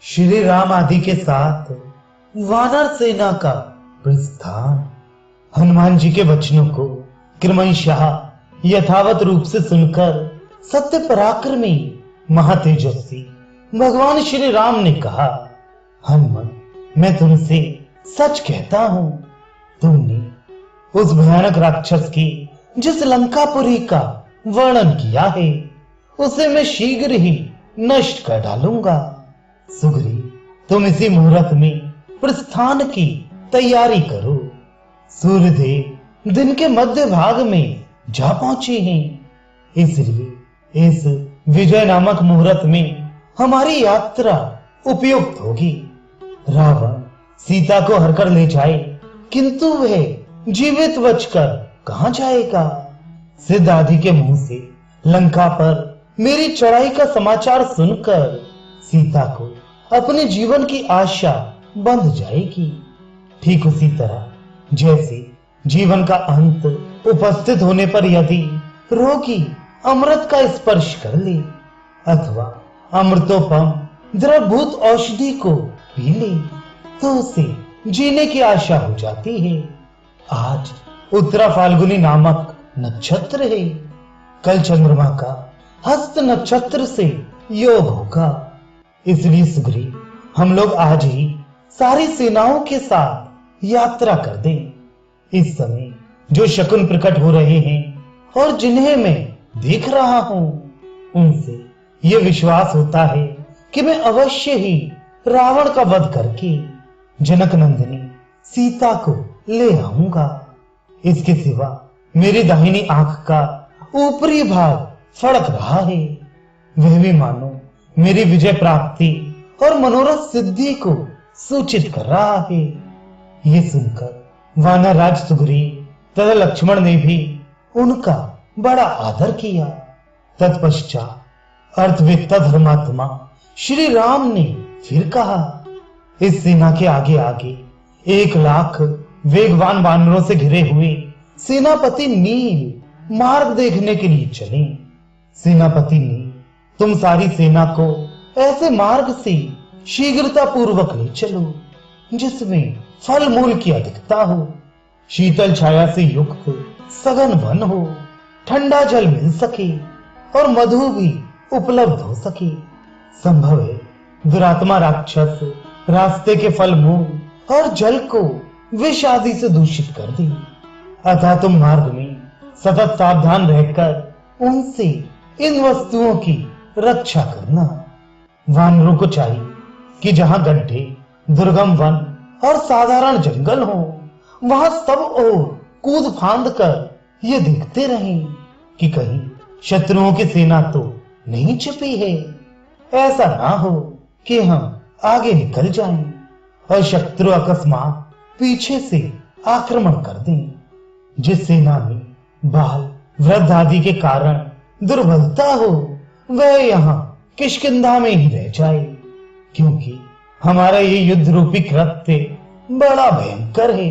श्री राम आदि के साथ वानर सेना का प्रस्थान। हनुमान जी के वचनों को क्रमशः यथावत रूप से सुनकर सत्य पराक्रमी महातेजस्वी भगवान श्री राम ने कहा, हनुमान, मैं तुमसे सच कहता हूं, तुमने उस भयानक राक्षस की जिस लंकापुरी का वर्णन किया है उसे मैं शीघ्र ही नष्ट कर डालूंगा। सुग्रीव, तुम इसी मुहूर्त में प्रस्थान की तैयारी करो। सूर्यदेव दिन के मध्य भाग में जा पहुंचे हैं, इसलिए इस विजय नामक मुहूर्त में हमारी यात्रा उपयुक्त होगी। रावण सीता को हरकर ले जाए, किंतु वह जीवित बचकर कहां जाएगा? सिद्ध आदि के मुंह से लंका पर मेरी चढ़ाई का समाचार सुनकर सीता को अपने जीवन की आशा बंध जाएगी। ठीक उसी तरह जैसे जीवन का अंत उपस्थित होने पर यदि रोगी अमृत का स्पर्श कर ले अथवा अमृतोपम द्रवभूत औषधि को पी ले तो उसे जीने की आशा हो जाती है। आज उत्तरा फाल्गुनी नामक नक्षत्र है, कल चंद्रमा का हस्त नक्षत्र से योग होगा। इसलिए सुग्रीव, हम लोग आज ही सारी सेनाओं के साथ यात्रा कर दें। इस समय जो शकुन प्रकट हो रहे हैं और जिन्हें मैं देख रहा हूं, उनसे यह विश्वास होता है कि मैं अवश्य ही रावण का वध करके जनक नंदिनी सीता को ले आऊंगा। इसके सिवा मेरी दाहिनी आंख का ऊपरी भाग फड़क रहा है, वह भी मानो मेरी विजय प्राप्ति और मनोरथ सिद्धि को सूचित कर रहा है। ये सुनकर वानर राज सुग्रीव तथा लक्ष्मण ने भी उनका बड़ा आदर किया। तत्पश्चात अर्थवेत्ता धर्मात्मा श्री राम ने फिर कहा, इस सेना के आगे आगे 1,00,000 वेगवान वानरों से घिरे हुए सेनापति नील मार्ग देखने के लिए चले। सेनापति नील, तुम सारी सेना को ऐसे मार्ग से शीघ्रता पूर्वक ले चलो जिसमें फल मूल की अधिकता हो, शीतल छाया से युक्त सघन वन हो, ठंडा जल मिल सके और मधु भी उपलब्ध हो सके। संभव है दुरात्मा राक्षस रास्ते के फल मूल और जल को विष आदि से दूषित कर दे, अतः तुम मार्ग में सतत सावधान रहकर उनसे इन वस्तुओं की रक्षा करना। वानरों को चाहिए कि जहां गड्ढे, दुर्गम वन और साधारण जंगल हो, वहां सब ओर कूद फांद कर ये देखते रहें कि कहीं शत्रुओं की सेना तो नहीं छिपी है। ऐसा ना हो कि हम आगे निकल जाएं और शत्रु अकस्मात पीछे से आक्रमण कर दें। जिस सेना में बाल वृद्ध आदि के कारण दुर्बलता हो वह यहाँ किष्किंधा में ही रह जाए, क्योंकि हमारा ये युद्ध रूपी कृत्य बड़ा भयंकर है।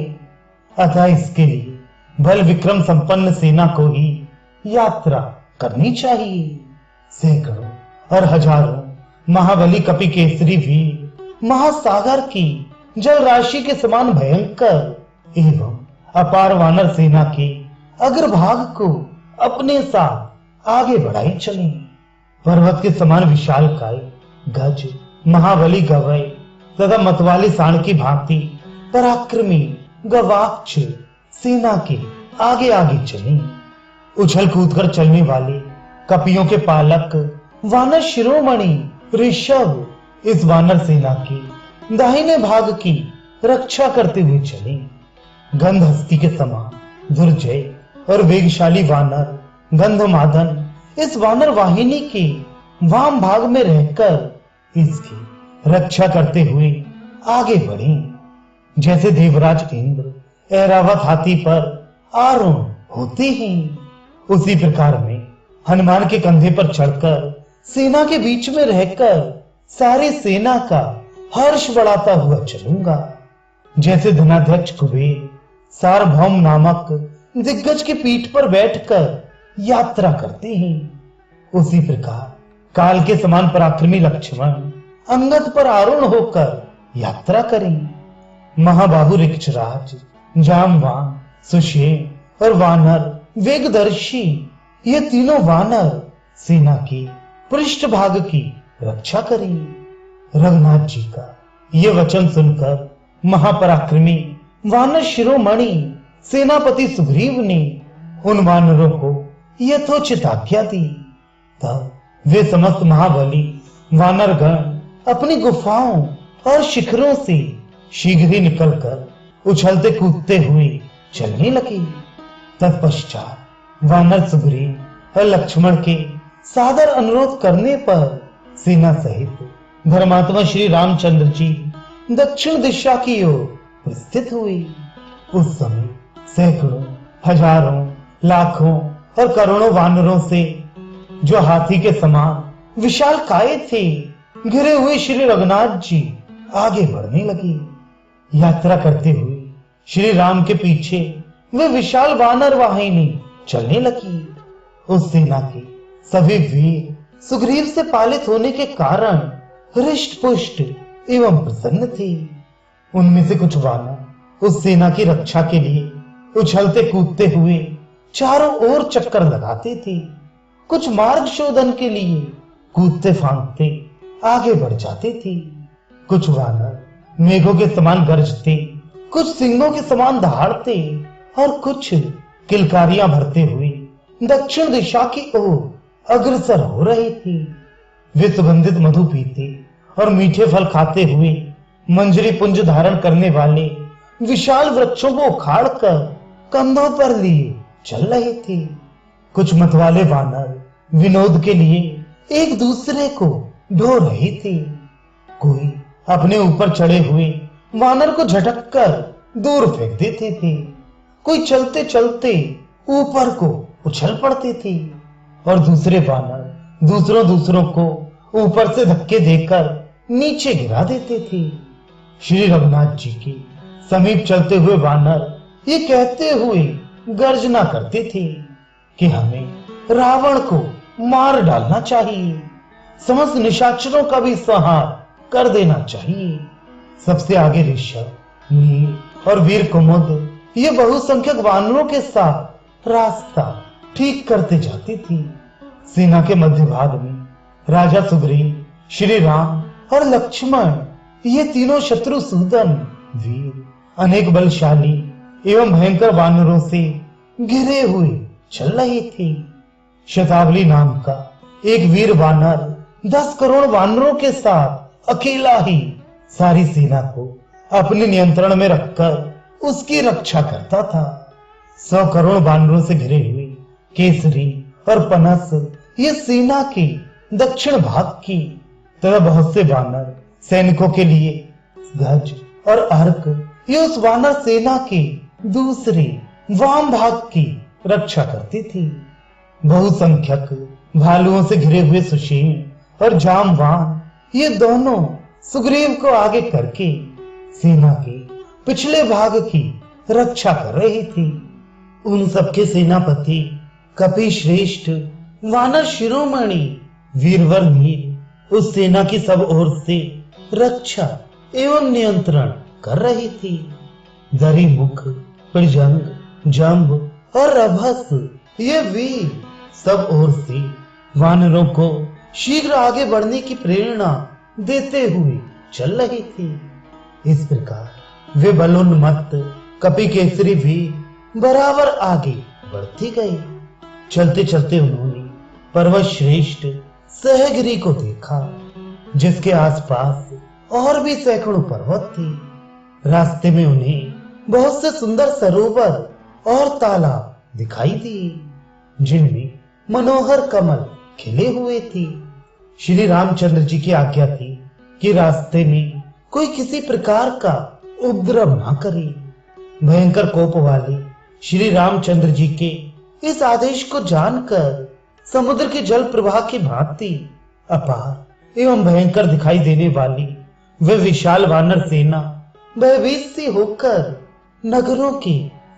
अतः इसके लिए बल विक्रम संपन्न सेना को ही यात्रा करनी चाहिए। सैकड़ों और हजारों महाबली कपि केसरी वीर महासागर की जल राशि के समान भयंकर एवं अपार वानर सेना के अग्रभाग को अपने साथ आगे बढ़ाई चले। पर्वत के समान विशालकाय गज, महाबली गवय तथा मतवाली सांड की भांति पराक्रमी गवाक्ष सेना के आगे आगे चले। उछल कूद कर चलने वाले कपियों के पालक वानर शिरोमणि ऋषभ इस वानर सेना के दाहिने भाग की रक्षा करते हुए चले। गंधहस्ती के समान दुर्जय और वेगशाली वानर गंधमादन इस वानर वाहिनी के वाम भाग में रहकर इसकी रक्षा करते हुए आगे बढ़े। जैसे देवराज इंद्र ऐरावत हाथी पर आरूढ़ होते हैं, उसी प्रकार में हनुमान के कंधे पर चढ़कर सेना के बीच में रहकर सारी सेना का हर्ष बढ़ाता हुआ चलूंगा। जैसे धनाध्यक्ष कुबेर सार्वभौम नामक दिग्गज की पीठ पर बैठकर यात्रा करते हैं, उसी प्रकार काल के समान पराक्रमी लक्ष्मण अंगद पर आरूढ़ होकर यात्रा करी। महाबाहु ऋक्षराज, जामवान, सुषेण और वानर वेगदर्शी, ये तीनों वानर सेना की पृष्ठभाग की रक्षा करी। रघुनाथ जी का ये वचन सुनकर महापराक्रमी वानर शिरोमणि सेनापति सुग्रीव ने उन वानरों को यथोचित आज्ञा दी। तब वे समस्त महाबली वानरगण अपनी गुफाओं और शिखरों से शीघ्र ही निकलकर उछलते कूदते हुए चलने लगे। तत्पश्चात वानर सुग्रीव और लक्ष्मण के सादर अनुरोध करने पर सेना सहित धर्मात्मा श्री रामचंद्र जी दक्षिण दिशा की ओर प्रस्थित हुए। उस समय सैकड़ों, हजारों, लाखों और करोड़ों वानरों से, जो हाथी के समान विशाल काय थे, घिरे हुए श्री रघुनाथ जी आगे बढ़ने लगे। यात्रा करते हुए श्री राम के पीछे वे विशाल वानर वाहिनी चलने लगी। उस सेना के सभी वीर सुग्रीव से पालित होने के कारण हृष्ट पुष्ट एवं प्रसन्न थे। उनमें से कुछ वानर उस सेना की रक्षा के लिए उछलते कूदते हुए चारों ओर चक्कर लगाते थे। कुछ मार्ग शोधन के लिए कूदते फांदते आगे बढ़ जाते थे। कुछ वानर मेघों के समान गरजते, कुछ सिंहों के समान दहाड़ते और कुछ किलकारियां भरते हुए दक्षिण दिशा की ओर अग्रसर हो रहे थे। वे सुगंधित मधु पीते और मीठे फल खाते हुए मंजरी पुंज धारण करने वाले विशाल वृक्षों को उखाड़कर कंधों पर लिए चल रहे थे। कुछ मतवाले वानर विनोद के लिए एक दूसरे को ढो रहे थे। कोई अपने ऊपर चढ़े हुए वानर को झटककर दूर फेंक देते थे। कोई चलते चलते ऊपर को उछल पड़ते थे और दूसरे वानर दूसरों को ऊपर से धक्के देकर नीचे गिरा देते थे। श्री रघुनाथ जी के समीप चलते हुए वानर ये कहते हुए गर्जना करते थे कि हमें रावण को मार डालना चाहिए, समस्त निशाचरों का भी संहार कर देना चाहिए। सबसे आगे ऋषभ, नील और वीर कुमुद ये बहुसंख्यक वानरों के साथ रास्ता ठीक करते जाते थे। सेना के मध्य भाग में राजा सुग्रीव, श्री राम और लक्ष्मण ये तीनों शत्रुसूदन वीर अनेक बलशाली एवं भयंकर वानरों से घिरे हुए चल रहे थे। शतावली नाम का एक वीर वानर 10 करोड़ वानरों के साथ अकेला ही सारी सेना को अपने नियंत्रण में रखकर उसकी रक्षा करता था। 100 करोड़ वानरों से घिरे हुए केसरी और पनस ये सेना के दक्षिण भाग की तथा बहुत से वानर सैनिकों के लिए गज और अर्क ये उस वानर सेना के दूसरे वाम भाग की रक्षा करती थी। बहुसंख्यक भालुओं से घिरे हुए सुषेण और जामवान ये दोनों सुग्रीव को आगे करके सेना के पिछले भाग की रक्षा कर रहे थे। उन सबके सेनापति कपि श्रेष्ठ वानर शिरोमणि वीरवर नील उस सेना की सब ओर से रक्षा एवं नियंत्रण कर रही थी। दरी मुख, प्रजंग, जंब और रभस ये वीर सब ओर से वानरों को शीघ्र आगे बढ़ने की प्रेरणा देते हुए चल रहे थे। इस प्रकार वे बलोन्मत्त कपि केसरी वीर बराबर आगे बढ़ते गए। चलते चलते उन्होंने पर्वत श्रेष्ठ सहगिरी को देखा, जिसके आसपास और भी सैकड़ों पर्वत थे। रास्ते में उन्हें बहुत से सुंदर सरोवर और तालाब दिखाई दिए, जिनमें मनोहर कमल खिले हुए थे। श्री रामचंद्र जी की आज्ञा थी कि रास्ते में कोई किसी प्रकार का उपद्रव न करे। भयंकर कोप वाले श्री रामचंद्र जी के इस आदेश को जानकर समुद्र के जल प्रवाह की भांति अपार एवं भयंकर दिखाई देने वाली वे विशाल वानर सेना भयभीत सी होकर नगरों के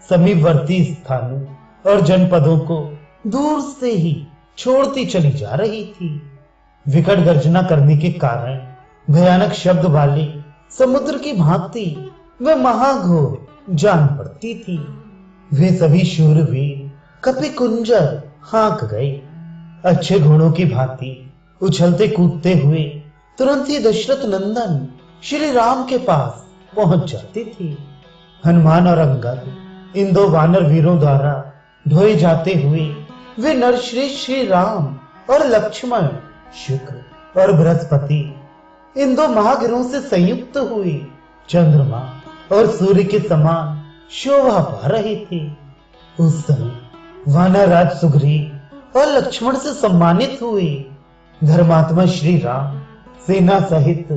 समीपवर्ती स्थानों और जनपदों को दूर से ही छोड़ती चली जा रही थी। विकट गर्जना करने के कारण भयानक शब्द वाले समुद्र की भांति वे महाघोर जान पड़ती थी। वे सभी शूरवीर कपि कुंजर हाँक गए। अच्छे घोड़ों की भांति उछलते कूदते हुए तुरंत ही दशरथ नंदन श्री राम के पास पहुंच जाते थे। हनुमान और अंगद इन दो वानर वीरों द्वारा ढोए जाते हुए वे नरश्रेष्ठ श्री राम और लक्ष्मण, शुक्र और बृहस्पति इन दो महागिरों से संयुक्त हुए चंद्रमा और सूर्य के समान शोभा पा रहे थे। उस समय वानर राज सुग्रीव और लक्ष्मण से सम्मानित हुए धर्मात्मा श्री राम सेना सहित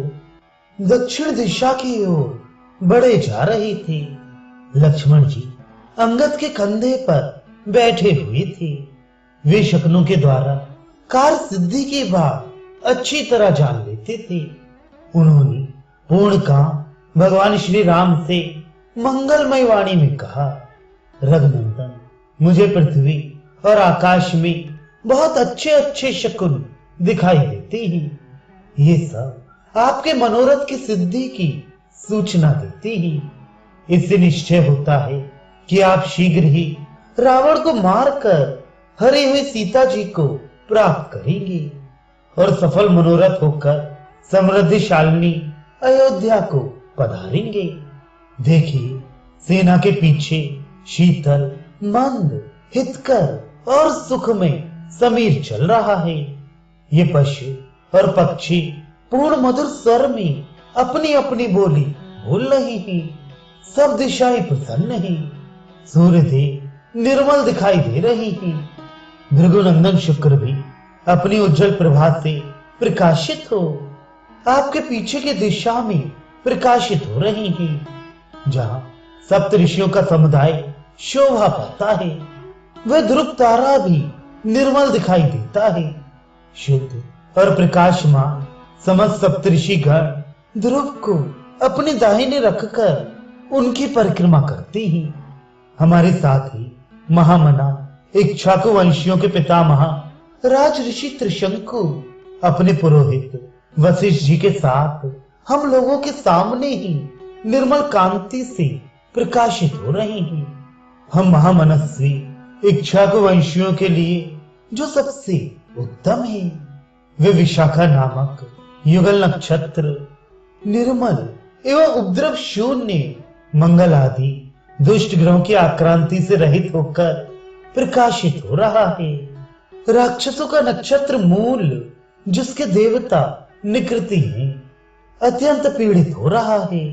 दक्षिण दिशा की ओर बढ़े जा रहे थे। लक्ष्मण जी अंगद के कंधे पर बैठे हुए थे। वे शकुनों के द्वारा कार्य सिद्धि की बात अच्छी तरह जान लेते थे। उन्होंने पूर्ण काम भगवान श्री राम से मंगलमय वाणी में कहा, रघुनंदन, मुझे पृथ्वी और आकाश में बहुत अच्छे अच्छे शकुन दिखाई देते हैं। ये सब आपके मनोरथ की सिद्धि की सूचना देते हैं। इससे निश्चय होता है कि आप शीघ्र ही रावण को मारकर हरी हुई सीता जी को प्राप्त करेंगे और सफल मनोरथ होकर समृद्धिशालिनी अयोध्या को पधारेंगे। देखिए, सेना के पीछे शीतल, मंद, हितकर और सुखमय समीर चल रहा है। ये पशु और पक्षी पूर्ण मधुर स्वर में अपनी अपनी बोली बोल रहे हैं। सब दिशाएं प्रसन्न हैं। सूर्यदेव निर्मल दिखाई दे रही हैं। भृगुनंदन शुक्र भी अपनी उज्जवल प्रभा से प्रकाशित हो आपके पीछे की दिशा में प्रकाशित हो रही हैं। जहां सप्त ऋषियों का समुदाय शोभा पाता है, वह ध्रुव तारा भी निर्मल दिखाई देता है। शुद्ध और प्रकाशमान समस्त सप्तऋषि गण ध्रुव को अपने दाहिने रखकर उनकी परिक्रमा करते हैं। हमारे साथ ही महामना इक्ष्वाकु वंशियों के पितामह राज ऋषि त्रिशंकु अपने पुरोहित वशिष्ठ जी के साथ हम लोगों के सामने ही निर्मल कांति से प्रकाशित हो रहे हैं। हम महामनस्वी इक्ष्वाकु वंशियों के लिए जो सबसे उत्तम है, वे विशाखा नामक युगल नक्षत्र निर्मल एवं उपद्रव शून्य मंगल आदि दुष्ट ग्रहों की आक्रांति से रहित होकर प्रकाशित हो रहा है। राक्षसों का नक्षत्र मूल, जिसके देवता निकृति हैं, अत्यंत पीड़ित हो रहा है।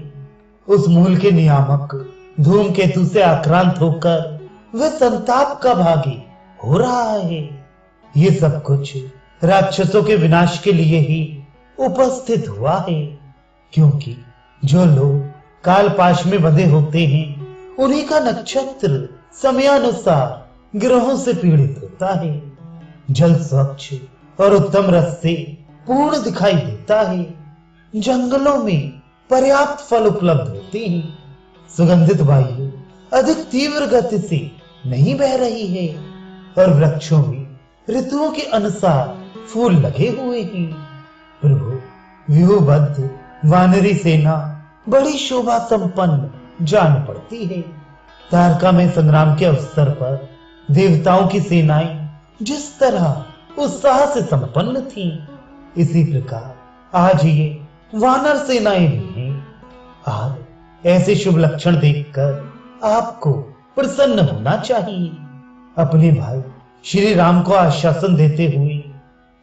उस मूल के नियामक धूमकेतु से आक्रांत होकर वह संताप का भागी हो रहा है। ये सब कुछ राक्षसों के विनाश के लिए ही उपस्थित हुआ है, क्योंकि जो लोग कालपाश में बंधे होते हैं, उन्हीं का नक्षत्र समयानुसार ग्रहों से पीड़ित होता है। जल स्वच्छ और उत्तम रस से पूर्ण दिखाई देता है। जंगलों में पर्याप्त फल उपलब्ध होते हैं। सुगंधित वायु अधिक तीव्र गति से नहीं बह रही है और वृक्षों में ऋतुओं के अनुसार फूल लगे हुए हैं। प्रभु, व्यूहबद्ध वानरी सेना बड़ी शोभा संपन्न जान पड़ती है। तारका में संग्राम के अवसर पर देवताओं की सेनाएं जिस तरह उत्साह से संपन्न थीं, इसी प्रकार आज ये वानर सेनाएं भी हैं। आज ऐसे शुभ लक्षण देखकर आपको प्रसन्न होना चाहिए। अपने भाई श्री राम को आश्वासन देते हुए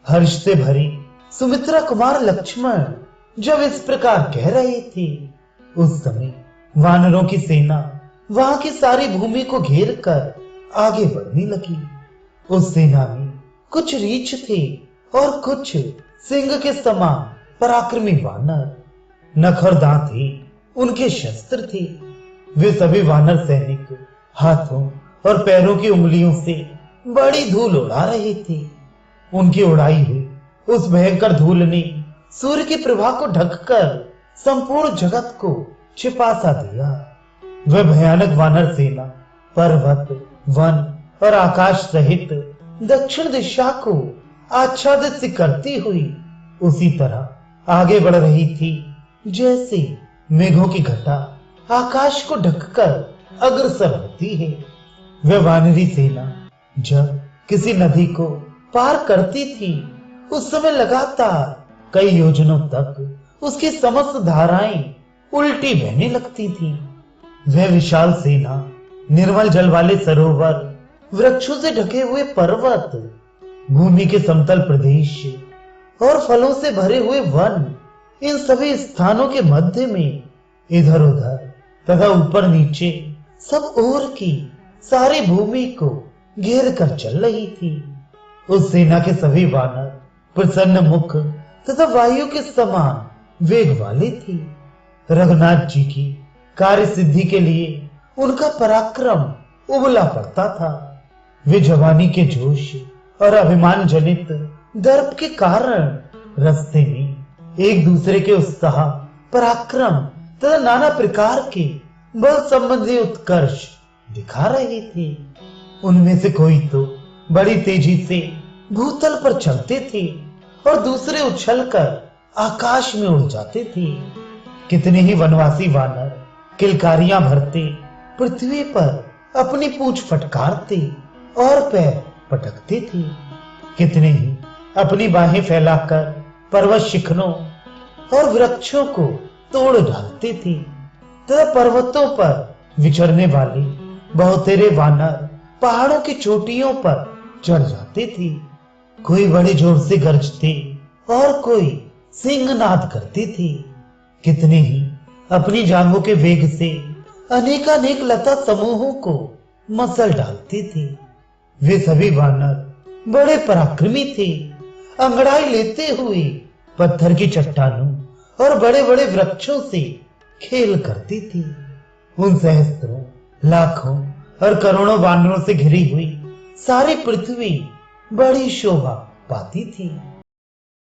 हर्ष से भरे सुमित्रा कुमार लक्ष्मण जब इस प्रकार कह रहे थे, उस समय वानरों की सेना वहां की सारी भूमि को घेर कर आगे बढ़ने लगी। उस सेना में कुछ रीछ थे और कुछ सिंह के समान पराक्रमी वानर। नख और दांत ही उनके शस्त्र थे। वे सभी वानर सैनिक हाथों और पैरों की उंगलियों से बड़ी धूल उड़ा रहे थे। उनकी उड़ाई हुई उस भयंकर धूल ने सूर्य की प्रभा को ढककर संपूर्ण जगत को छिपा सा दिया। वह भयानक वानर सेना पर्वत, वन और आकाश सहित दक्षिण दिशा को आच्छादित सी करती हुई उसी तरह आगे बढ़ रही थी, जैसे मेघों की घटा आकाश को ढककर अग्रसर होती है। वह वानरी सेना जब किसी नदी को पार करती थी, उस समय लगातार कई योजनों तक उसकी समस्त धाराएं उल्टी बहने लगती थी। वह विशाल सेना निर्मल जल वाले सरोवर, वृक्षों से ढके हुए पर्वत, भूमि के समतल प्रदेश और फलों से भरे हुए वन, इन सभी स्थानों के मध्य में इधर उधर तथा ऊपर नीचे सब ओर की सारी भूमि को घेर कर चल रही थी। उस सेना के सभी वानर प्रसन्न मुख तथा वायु के समान वेग वाले थे। रघुनाथ जी की कार्य सिद्धि के लिए उनका पराक्रम उबला पड़ता था। वे जवानी के जोश और अभिमान जनित दर्प के कारण रास्ते में एक दूसरे के उत्साह, पराक्रम तथा नाना प्रकार के बल संबंधी उत्कर्ष दिखा रहे थे। उनमें से कोई तो बड़ी तेजी से भूतल पर चलते थे और दूसरे उछलकर आकाश में उड़ जाते थे। कितने ही वनवासी वानर किलकारियां भरते पृथ्वी पर अपनी पूंछ फटकारते और पैर पटकते थे। कितने ही अपनी बाहें फैलाकर पर्वत शिखरों और वृक्षों को तोड़ डालते थे तथा पर्वतों पर विचरने वाले बहुतेरे वानर पहाड़ों की चोटियों पर चढ़ जाते थे। कोई बड़े जोर से गरजते और कोई सिंहनाद करते थे। कितने ही अपनी जांघों के वेग से अनेकानेक लता समूहों को मसल डालते थे। वे सभी वानर बड़े पराक्रमी थे। अंगड़ाई लेते हुए पत्थर की चट्टानों और बड़े बड़े वृक्षों से खेल करती थी। उन सहस्त्रों, लाखों और करोड़ों वानरों से घिरी हुई सारी पृथ्वी बड़ी शोभा पाती थी।